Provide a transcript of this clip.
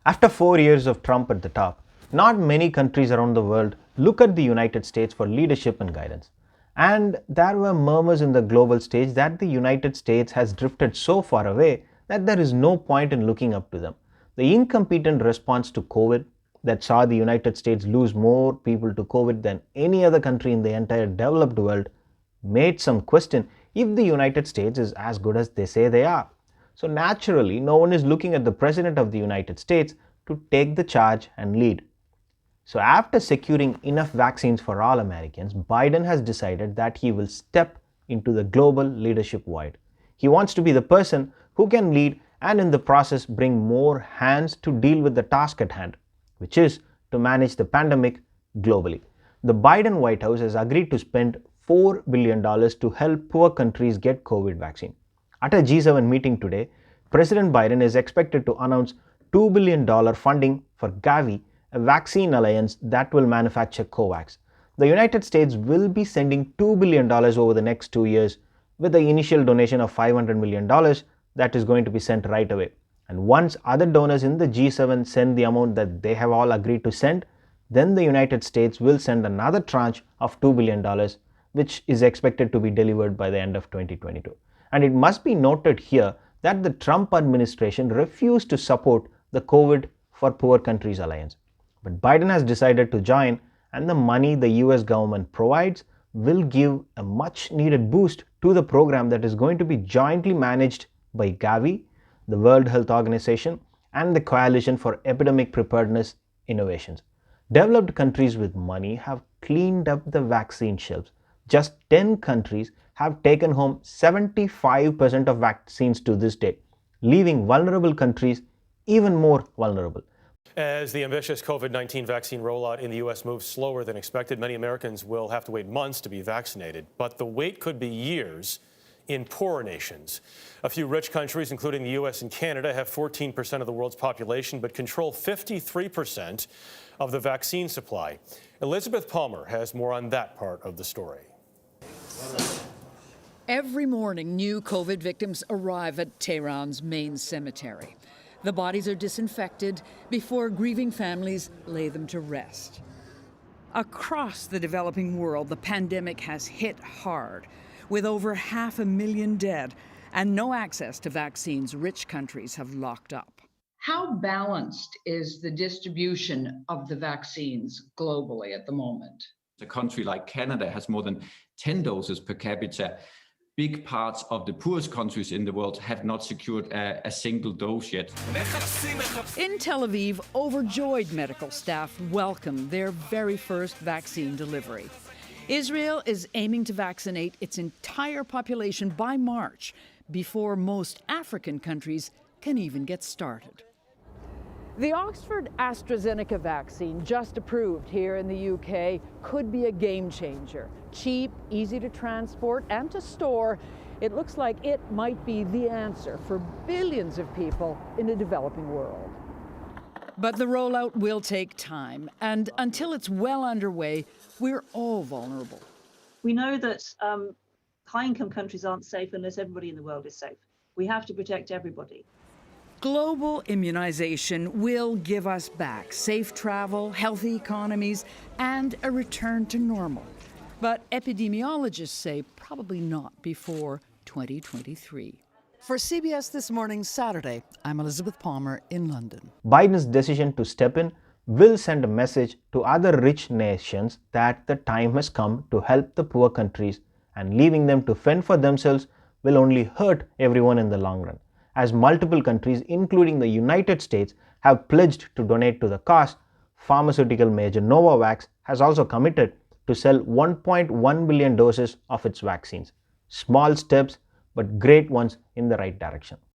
After 4 years of Trump at the top, not many countries around the world look at the United States for leadership and guidance. And there were murmurs in the global stage that the United States has drifted so far away that there is no point in looking up to them. The incompetent response to COVID that saw the United States lose more people to COVID than any other country in the entire developed world made some question if the United States is as good as they say they are. So naturally, no one is looking at the President of the United States to take the charge and lead. So after securing enough vaccines for all Americans, Biden has decided that he will step into the global leadership void. He wants to be the person who can lead and in the process bring more hands to deal with the task at hand, which is to manage the pandemic globally. The Biden White House has agreed to spend $4 billion to help poor countries get COVID vaccine. At a G7 meeting today, President Biden is expected to announce $2 billion funding for Gavi, a vaccine alliance that will manufacture COVAX. The United States will be sending $2 billion over the next 2 years, with the initial donation of $500 million that is going to be sent right away. And once other donors in the G7 send the amount that they have all agreed to send, then the United States will send another tranche of $2 billion, which is expected to be delivered by the end of 2022. And it must be noted here that the Trump administration refused to support the COVID for Poor Countries Alliance. But Biden has decided to join, and the money the US government provides will give a much needed boost to the program that is going to be jointly managed by Gavi, the World Health Organization, and the Coalition for Epidemic Preparedness Innovations. Developed countries with money have cleaned up the vaccine shelves. Just 10 countries have taken home 75% of vaccines to this day, leaving vulnerable countries even more vulnerable. As the ambitious COVID-19 vaccine rollout in the U.S. moves slower than expected, many Americans will have to wait months to be vaccinated. But the wait could be years in poorer nations. A few rich countries, including the U.S. and Canada, have 14% of the world's population, but control 53% of the vaccine supply. Elizabeth Palmer has more on that part of the story. Every morning, new COVID victims arrive at Tehran's main cemetery. The bodies are disinfected before grieving families lay them to rest. Across the developing world, the pandemic has hit hard, with over 500,000 dead and no access to vaccines rich countries have locked up. How balanced is the distribution of the vaccines globally at the moment? A country like Canada has more than 10 doses per capita. Big parts of the poorest countries in the world have not secured a single dose yet. In Tel Aviv, overjoyed medical staff welcome their very first vaccine delivery. Israel is aiming to vaccinate its entire population by March, before most African countries can even get started. The Oxford AstraZeneca vaccine, just approved here in the UK, could be a game changer. Cheap, easy to transport and to store, it looks like it might be the answer for billions of people in the developing world. But the rollout will take time, and until it's well underway, we're all vulnerable. We know that high-income countries aren't safe unless everybody in the world is safe. We have to protect everybody. Global immunization will give us back safe travel, healthy economies, and a return to normal. But epidemiologists say probably not before 2023. For CBS This Morning, Saturday, I'm Elizabeth Palmer in London. Biden's decision to step in will send a message to other rich nations that the time has come to help the poor countries, and leaving them to fend for themselves will only hurt everyone in the long run, as multiple countries, including the United States, have pledged to donate to the cause. Pharmaceutical major Novavax has also committed to sell 1.1 billion doses of its vaccines. Small steps, but great ones in the right direction.